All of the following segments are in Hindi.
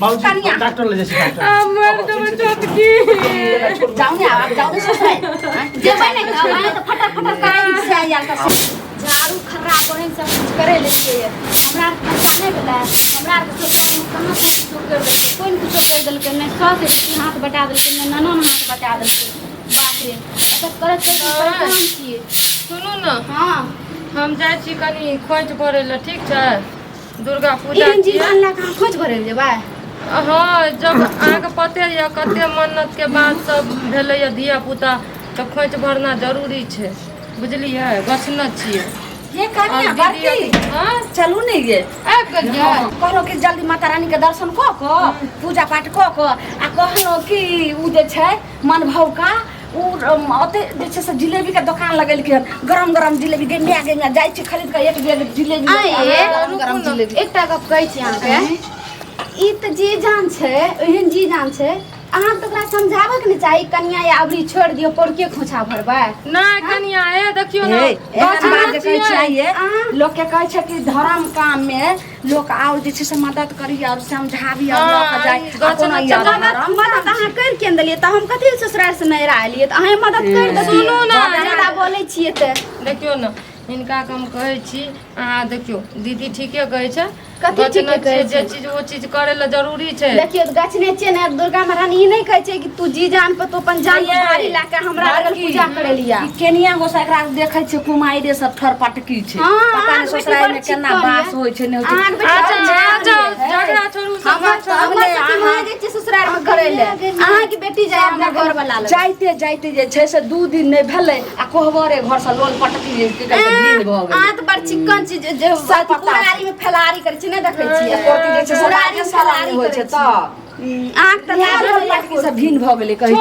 बाबूजी डॉक्टर ले जैसे डॉक्टर मर तो मैं चटकी जाओ ने आप जाओ ने ससुराल जे बने आए तो फटाफट करे से आया का झाड़ू खराब बहन सब कुछ करे लेलिए हमरा पहचाने वाला हमरा के कहां से शुरू कर दे कोई कुछ कर देल के मैं सौ से हाथ बटा देल के मैं ननन हाथ बटा देल के बाप रे ऐसा करत परेशान छिए सुनू ना हां हम जाय छी कनी खोज भरे ल ठीक छै दुर्गा पूजा एहन जीवन ला कहां खोज भरे जेबा हाँ जब आगे पते या कते मन्नत के बाद सब भेले या धिया पुता तो खोज भरना जरूरी छै बुझलिए गछना छिए ये कनिया बरती हां चलू नहीं ये गजा कहलो कि जल्दी माता रानी के दर्शन क पूजा पाठ क आ कहलो कि उ जे छै मन भाव का ओते जे छै से जिलेबी के दुकान लगल के गरम गरम जिलेबी गेंडिया गेंडिया जाय छै खरीद के एक बेग जिलेबी गरम गरम जिलेबी एकटा गप कहै छी अहाँ के ई त जी जान छै एहन जी जान छै अहाँ तो ओकरा समझाबे के नहीं चाहिए कन्या या अबरी छोड़ दियो पर के खोछा भरबा ना कन्या ए देखियो ना बात जे कहै चाहिए लोग के कहै छै कि धर्म काम में लोग आउ जे छै से मदद करी और समझाबी और लोग जाय मदद अहाँ कर के देलिए त हम कथि ससुराल से नहीं रहलिए त अहाँ मदद कर दे सुनू ना ज्यादा बोलै छिए त देखियो ना इनका हम कहै छी अहाँ देखियो दीदी ठीके कहै छै कथि ठीके कहै जे चीज वो चीज करे ला जरूरी छै देखियो गछने छै ने दुर्गा महारानी ई नहीं कहै छै कि तू जी जान पे तो अपन जान भारी ला के हमरा लगल पूजा करे लिया केनिया गोसा एकरा देखे छै कुमाई रे सब ठर पटकी छै पता नहीं ससुराल में केना बास होय छै ने अच्छा झगड़ा छोड़ू हमर जे छै ससुराल में करे ले अहाँ की बेटी जाय अपना घर वाला ले जाइते जाइते जे छै से 2 दिन नहीं भेले आ कोहबरे घर से लोल पटकी के दिन भ गेल आ त बड़ चिकन चीज जे फलारी में फलारी करे छै ने देखै छियै कोती जे छै सलारी सलारी होय छै त आंख त पटकी से भिन भ गेलै कहै छै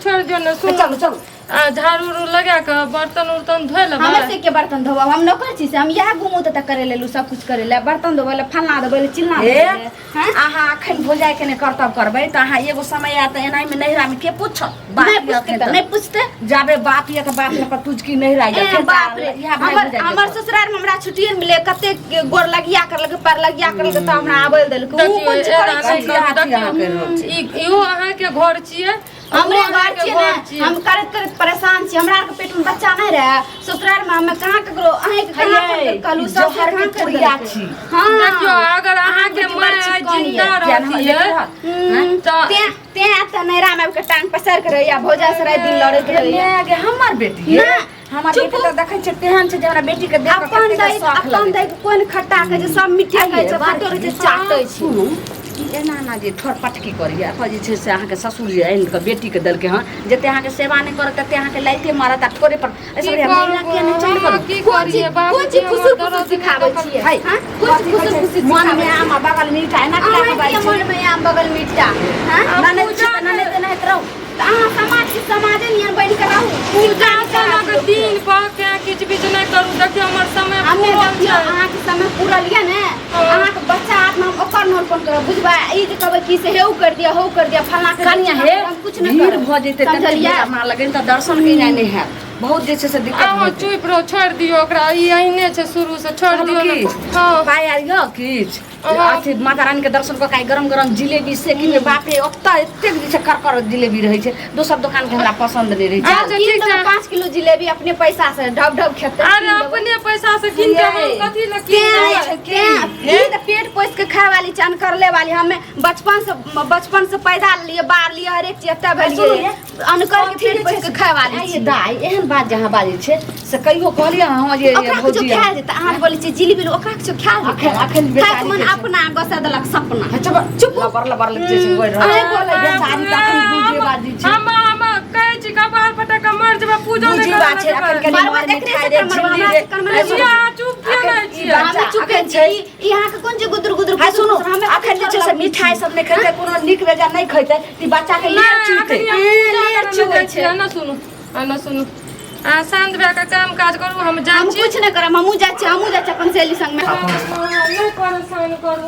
छोड़ दियो ना सुन चलो चलो झाड़ू लगा के बर्तन उर्तन धोय ले हमें से के बर्तन धोबा हम न कर छी से हम यह घुमू त करे लेलु सब कुछ करे ले बर्तन धोबे ले फलना देबे ले चिलना देबे हैं आहा अखन भोजाय के ने कर्तव्य करबै त आहा एगो समय आ त एनाई में नहिरा में के पूछ नहीं पूछते जाबे बाप या त बाप ने पर तुझ की नहिरा जा बाप रे हमर ससुराल में हमरा छुट्टी मिले कते गोर लगिया कर लगे पर लगिया कर लगे त हमरा आबे देल को इहो अहाँ के घर छिए हमरे घर छिए हम करत करत परेशान छी हमरा के पेट में बच्चा नहीं रहे ससुराल में हम कहां ककरो अहे के खाना कलू सब हर में कुड़िया छी हां देखियो अगर अहाँ के माय जिंदा रहतिए त ते त नैरा में के टांग पसर के रहिया भौजा से रात दिन लड़त रहिया आगे हमर बेटी हमर बेटी त देखै छै तेहन छै जे हमरा बेटी के देख के अपन दाई कोन खट्टा के जे सब मिठाई खाइ छै बाटो रे चाटै छी एना ना जे ठर पटकी करिया त जे छै से अहाँ के ससुर जी आइन के बेटी के देल के हां जते अहाँ के सेवा नहीं कर तते अहाँ के लाइते मारत आ ठोरे पर ऐसे महिला के नहीं चल कर की करिए बाबू कोची खुशी दिखाबै छियै हां कोची खुशी मन में आमा बगल मिठाई ना खा के बाई मन में आम बगल मिठा हां ना नहीं देना है तरौ अहाँ समाज के समाजे नियन बन के रहू पूजा के दिन पर के किछ बीच नहीं करू देखियो हमर समय पूरा छै अहाँ के समय पूरा लिया ने अहाँ के बच्चा आत्मा हम ओकर नोरपन कर बुझबा ई जे कहबै की से हेउ कर दिया फलना के कनिया हे कुछ नहीं भीड़ भ जेते त हमरा लगन त दर्शन के नहीं है बहुत जे छै से दिक्कत हो चुप रहो छोड़ दियो ओकरा ई अहिने छै शुरू से छोड़ दियो हां पाय आइयो किछ अथी माता रानी के दर्शन क काई गरम गरम जिलेबी सेकी में बाप रे ओत्ता एते जे छै करकर जिलेबी रहै छै दोसर दुकान के हमरा पसंद नहीं रहे अच्छा ठीक है 5 किलो जिलेबी अपने पैसा से ढब ढब खेते अरे अपने पैसा से किन के कथि ल किन के ई त पेट पोस के खाए वाली चान करले वाली हमें बचपन से पैदा लिए बार लिए हर एक चीज एता भेलिए अनकर के पेट पोस के खाए वाली ये दाई एहन बात जहां बाजे छै से कहियो कहलिए हां ये भौजी खा देता अहाँ बोलै छी जिलेबी ओकरा के खा अखन बेचारी मन अपना बसा देलक सपना चुप लबर लग जे छै गोइ रह बोलै बेचारी त अखन दूजे बाजी छै हम कहै छी कपार पटक मर जेबा पूजा नहीं कर बात छै अखन के मर में खाइ रे झिल्ली रे या चुप किया नहीं छी हम चुपे छै ई अहाँ के कोन जे गुदर गुदर हां सुनो अखन जे छै से मिठाई सब नहीं खैते कोनो नीक बेजा नहीं खैते ती बच्चा के लेर चुते लेर चुए छै ना सुनो शांत भए के काम काज करू हम जा छी कुछ नहीं करम हमहू जा छी अपन सहेली संग में नहीं परेशान करू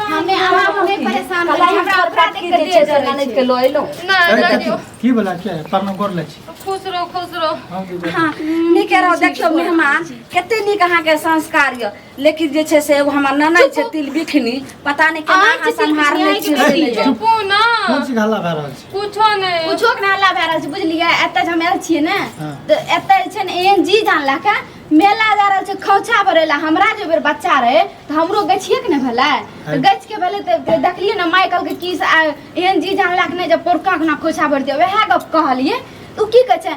हमें नहीं परेशान हमरा के दे के लो एलो ना देखियो की बोला क्या है परना गोर ले छी खुश रहो खुश रहो। हम दीदी हाँ नीक रहो देखियो मेहमान कते नीक अहाँके संस्कार य लेकिन जे छै से एगो हमर ननद छै तिल बिखनी पता नहि केना अहाँ सम्हारने छी चुपू ना कौन सी हल्ला भए रहल छै कुछो नहीं कुछो के हल्ला भए रहल छै बुझलियै एतऽ जे हम आयल छियै ने हाँ। तऽ एतऽ जे छै ने एहन जी जानला का मेला जा रहल छै खौछा भरेला हमरा जे बेर बच्चा रहे तऽ हमरो गछिए के ने भेलै तऽ गछ के भेलै तऽ देखलियै ने माय कहलकै की एहन जी जानला के नहि जब पोरका के ना खौछा भर दियो वएह गप कहलियै उ की कहै छै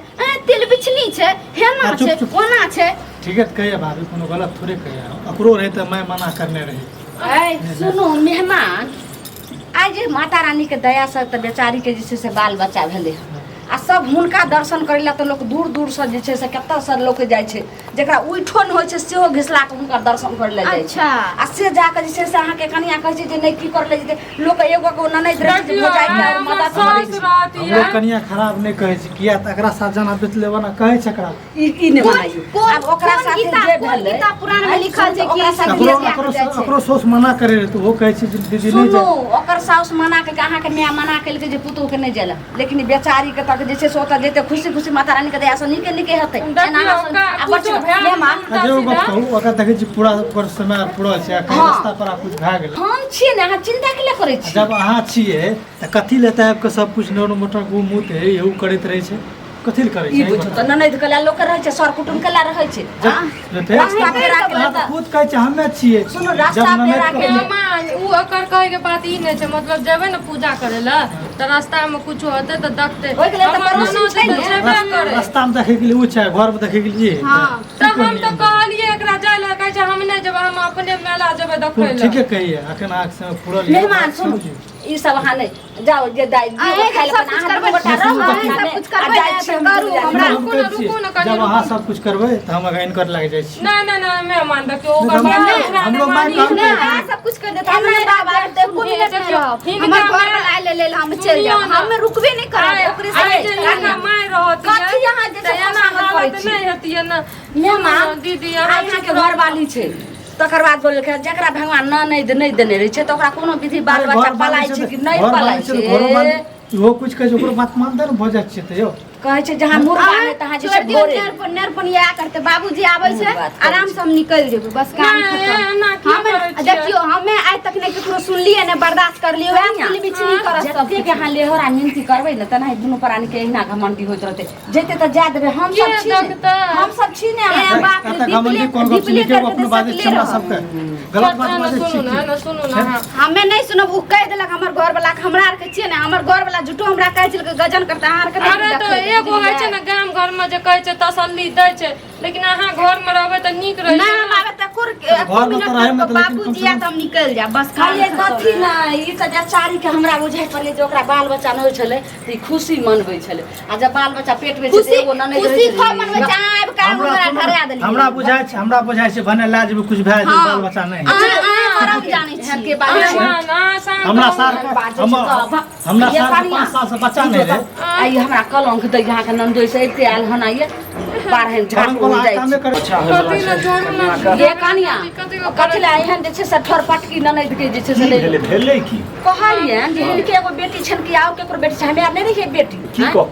तिल बिछली छै हेना छै ओना छै ठीक है कहिए भाभी कोनो गलत थोड़े कहिए अकरो रहे तो मैं मना करने रही ऐ सुनो मेहमान आज जे माता रानी के दया से तऽ बेचारी के जे छै से बाल बच्चा भेलै आ सब हुनका दर्शन करै ला तऽ लोक दूर दूर से जे छै से कतऽ से लोक जाइ छै जेकरा उठो न होइ छै सेहो घिसला के हुनकर दर्शन करै ला जाइ छै अच्छा। आ से जाके जे छै से अहाँके कनिया कहै छै जे नहि की कर ले जेतै लोक एगो को ननद रह जे भजाइ के और मदद करै छै हम लोग कनिया खराब नहीं कहे छी किया त एकरा साथ जना बित लेबा ना कहे छै एकरा ई ने बनाइयो अब ओकरा साथे जे भेलै गीता पुराण में लिखल छै कि ओकरा साथे अकरो जे अकरो जाइ छै अकरो सोच मना करे तो वो कहे छै दीदी नहीं सुनो जाए ओकर साउस मना के अहाँके माय मना केलकै जे पुतोह के नहीं जाला लेकिन बेचारी के तक जे छै से ओतऽ जेते खुशी खुशी माता रानी के दया से नीके नीके हेतै एना आ बच्चा मेहमान अजे वो बात कहू ओकरा देखे छी पूरा पर समय पूरा छै कहीं रास्ता पर कुछ भए गेल हम छियै ने अहाँ चिंता के लिए करै छी जब अहाँ छिए त कथि लेता है आपके सब कुछ नोट मोटर घूमूत है यहू करैत रहे छै कथि ल करे ई छै बुझो त ननद के ला लोक रहै छै सर कुटुम के ला रहै छै रास्ता पेरा के अहाँ ला खुद कहै छै हमे छिए सुनो रास्ता पेरा के मामा उ ओकर कहे के बात ई नहीं छै मतलब जेबे ना पूजा करे ला त रास्ता में कुछो होते त देखते ओइ के लेल त हमर पड़ोसी ननद छै तऽ ने जेबे करे रास्ता में देखे के लिए वो छै घर में देखे के लिए हाँ। त हम तो कहलिए एकरा जाय ला कहै छै हम नहीं जेबे हम अपने मेला जेबे देखै ला ठीके कहिए अखन आँख से पूरा मेहमान सुनो ई सब अहाँ नहीं जाओ जे दाई जी खाइ ला अपन अहाँ दू गोटा रहू कुछ करबै जाइ छी करू हमरा रुकू ना कनी जब अहाँ सब कुछ करबै त हम अगर इनकर लाग जाइ छी नहीं नहीं नहीं मेहमान देखियो ओकर हम बात लोग माय काम नहीं करते आ सब कुछ कर देता हम नहीं बाबा देखो मिनट में रहो हमर घर में ले हम चल जाओ हम रुकबे नहीं करब ओकरे से माय रहती है कथी यहाँ जे सब सामान करै छी नहीं होती है ना मेहमान दीदी यहाँ के घर वाली छै तकर बाद बोल के जकरा भगवान नहीं देने रहे छै त ओकरा कोनो विधि बाल बच्चा पलाइ छै कि नहीं पलाइ छै वो कुछ कहे ओकरो बात मानते न भ जाय छै त यो कहै छै जहाँ मुर्गा है तहाँ जे छै भोरे नरपनिया करते बाबूजी आबै छै आराम से हम निकल जेबै बस काम खत्म हम देखियो हमें आज तक नहीं केकरो सुनलिए ने बर्दाश्त कर लियो हम तिल बिछली करब सब जते के अहाँ लेहर आ मिनती करबै न तना दुनू प्राणी के एहिना घमंडी होइत रहते जेते त जा देबै हम सब छी ने हम सब छी ने ए बाप रे घमंडी कोन गप सुनि के अपन बात छै हमरा सबके गलत बात बाजै सुनू छी ना सुनू ना हमें नहीं सुनब उ कह देलक हमर घर वाला हमरा आर के छिए ने हमर घर वाला झूठो हमरा कहै छै गजन करता अहाँ आर के अरे तो एगो है छै ना गाम घर में जे कहै छै तसल्ली दै छै लेकिन अहाँ घर में रहबै त नीक रहै ना छै हम आबे त कुर घर में तो रहे मतलब बाबूजी आ त हम निकल जा बस खाली कथी ना ई त जचारी के हमरा बुझाइ पड़ले जे ओकरा बाल बच्चा न होइ छलै त ई खुशी मनबै छलै आ जब बाल बच्चा पेट में छै त एगो ननद खुशी खो मनबै छै आब का हमरा धरा देली हमरा बुझाय छै भने लाज में कुछ भए जाय बाल बच्चा नहीं मरम जानै छी के बाल हमरा साल हमरा साल 5 साल से बच्चा नहीं रहे आई हमरा कलंक दै यहाँ के नंदोई से एते आयल हन आइए बारहन झाट हो जाइ ये कनिया कथि ला एहन जे छै से ठर पटकी ननद के जे छै से भेलै की कहलिए जे हिनके एगो बेटी छन कि आउ केकरो बेटी छै हमरा नहीं रही बेटी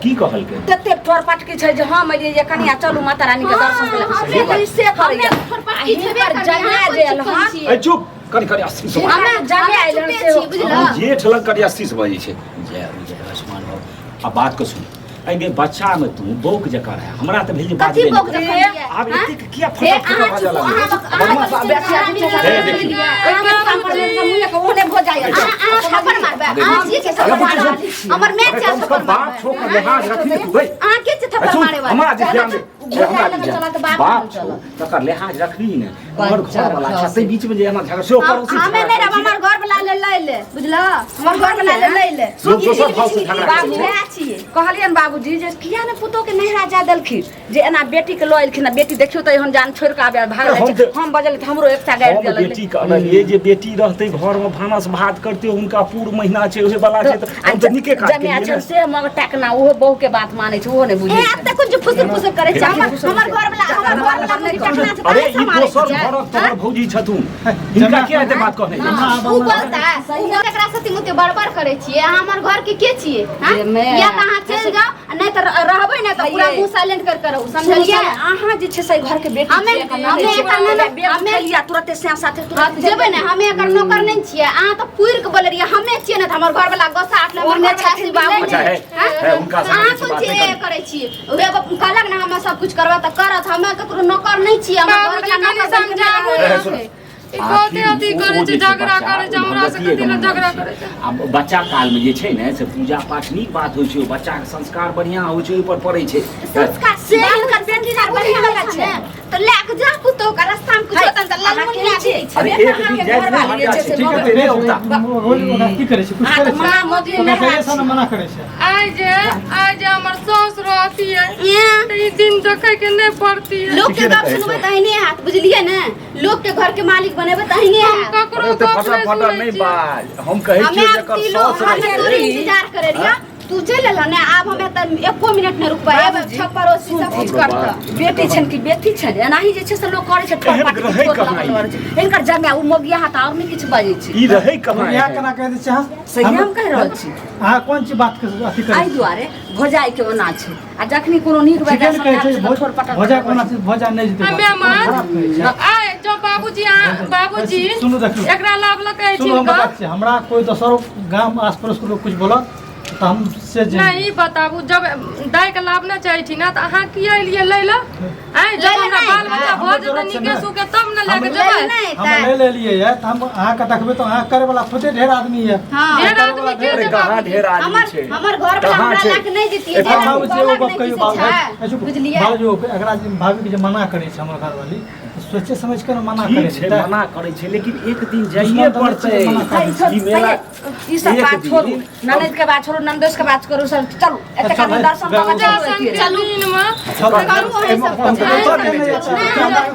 की कहलकै तते ठर पटकी छै जे हम ये कनिया चलू माता रानी के दर्शन करे से करिया हिनकर जमा जेल हन ए चुप करी 80 से हमें जमे आइलन से बुझला जेठ लग करी 80 से बजे छै जय आसमान हो अब बात को सुन एमे बच्चा में तू बौक जका रहे हमरा त भेल जे बात कथी नहीं बौक जका है? आब एते के किया फटक फटक बाजा थप्पड़ मारबे जी के थप्पड़ मारबे हमर मैच से थप्पड़ बात छोड़ के लिहाज रखी तू भाई आ के थप्पड़ मारे वाला हमरा जे ध्यान दे बात छोड़ तकर लिहाज रखनी ने और घर वाला छते बीच में जे एना झगड़ा से पड़ोसी हमें नहीं रब हमर घर वाला ले बुझला हमर घर वाला ले लोग दोसर भाव से झगड़ा बाबू है छिए कहलियन बाबूजी जे किया ने पुतो के नहिरा जा देलखिन जे एना बेटी के लो एलखिन बेटी देखियो त एहन जान छोड़ के आबे भाग जाय हम बजल त हमरो एकटा गाड़ी दे लगले बेटी कहल ये जे बेटी रहते घर में भानस भात करते उनका पूर्ण महीना छै ओहे वाला छै त हम त निके काट जमे अच्छा से मग टकना ओहो बहू के बात माने छै ओहो ने बुझे ए अब तक कुछ फुसुर फुसुर करे छै हमर घर वाला नहीं टकना छै अरे ई दोसर घरक तोहर भौजी छथुन हिनका के एते बात कहने उ बोलता है उ एकरा सती मुते बड़बड़ करे छिए हमर घर के छिए हां या कहां चल जाओ नहीं तो रहबै ना तो पूरा मुंह साइलेंट कर रहू समझलिए अहाँ जे छै से घर के बेटी हमें लिया तुरंत से साथे तुरंत जेबै ना हमें एकर नौकर नहीं छिए अहाँ तो पुर के बोल रहिए हमें छिए ना हमर घर वाला गोसा आठ नंबर में 86 बाबू अच्छा है उनका अहाँ कोन जे करे छी एगो कहलक ना हम सब कुछ करबा त करत हमें ककरो नौकर नहीं छिए हमर घर वाला नौकर समझाबू कते अथी करे छै झगड़ा करे छै हमरा से कथि ल झगड़ा करे छै अब बच्चा काल में जे छै ने से पूजा पाठ नीक बात होइ छै बच्चा के संस्कार बढ़िया होइ छै ओइ पर पड़ै छै संस्कार से कर बेटी ना बढ़िया छै तो लेके जा पुतो का रास्ता में कुछ होतन त लालमुन ले छै अरे एक दिन जाय ठीक है तेरे होता की करे छै कुछ करे छै मां मोदी ने कैसे मना करे छै आज हमर सास रहती है ई दिन देखे के नहीं पड़ती है लोग के बात सुनबे तहिने हाथ बुझलिए ना लोग के घर के मालिक बनेबे तहिने हाथ ककरो तो फटा नहीं बाज हम कहै छियै जकर सास रहे इंतजार करे रिया तू चल ल ना आब हमें त एको मिनट न रुकबा एब छप पड़ोसी सब कुछ करत बेटी छन की बेटी छन एनाही जे छै से लोग करे छै इनकर जमे उ मोगिया हाथ और नहीं किछ बाजै छै ई रहै कमाई या केना कह दे छै सही हम कह रहल छी अहाँ कोन चीज बात के अथी करे आई दुआरे भोजाई के ओना छै आ जखनी कोनो नीक चिकन वजह कहै छै से छोड़ पटा भोजा कोना चीज भोजा नहीं जीते हमे मां आय जो बाबूजी सुनु देखियो एकरा लाभ लकै छी सुनु हम बात छै हमरा कोई दोसर गांव आस-पड़ोस के लोग कुछ बोलत तो हम से नहीं बताबू जब दाई के लाभ न चाही थी ना तो अहाँ किया लिए ले लो आय जब हमरा बाल बच्चा भ जेतै निके सुके तब न लेके जेबै हम ले लिए है हम अहाँ के देखबे तो अहाँ करे वाला खुदे ढेर आदमी है ढेर आदमी के अरे कहां ढेर आदमी छै हमर घर वाला हमरा लाके नहीं देतिए जे बाबू जी वो बात कहियो बाबू बुझलिए बाबू अगला दिन भाभी के जे मना करे छै हमर घर वाली सोचे समझ के मना करे छै मना करे छै लेकिन एक दिन जाइए पड़तै ई मेला ई सब बात छोड़ू ननद के बात छोड़ू नंदोस के बात करू सब चलू एते का दर्शन करके चलू में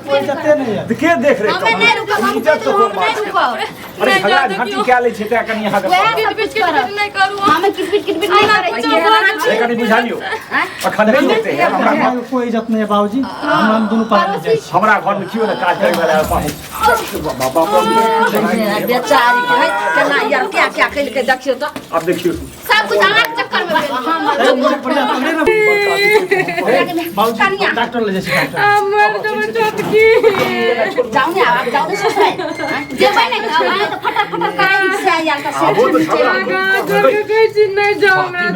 कोई जते नहीं है के देख रहे हमें नहीं रुकब हम इज्जत तो कोन बात नहीं छै रुकब अरे झगड़ा झांटी क्या ले छै त कनी यहां के किट नहीं करू हमें किटपिट नहीं करे छिए कनी बुझा लियो अखन नहीं होते है हमरा कोई इज्जत नहीं है बाबूजी हम दोनों पार जाय छी हमरा घर में क्यों ना काज करे वाला बाबा बेचारी के केना यार क्या क्या कइल के देखियो तो अब देखियो सब कुछ अहाँ के चक्कर में बाबूजी डॉक्टर ले जाय छी हमर तो चटकी जाऊ ने आप जाऊ ने ससुराल जेबै नहीं तो आए तो फटर फटर काहे से यार का वो तो झगड़ा नहीं जाओ मैं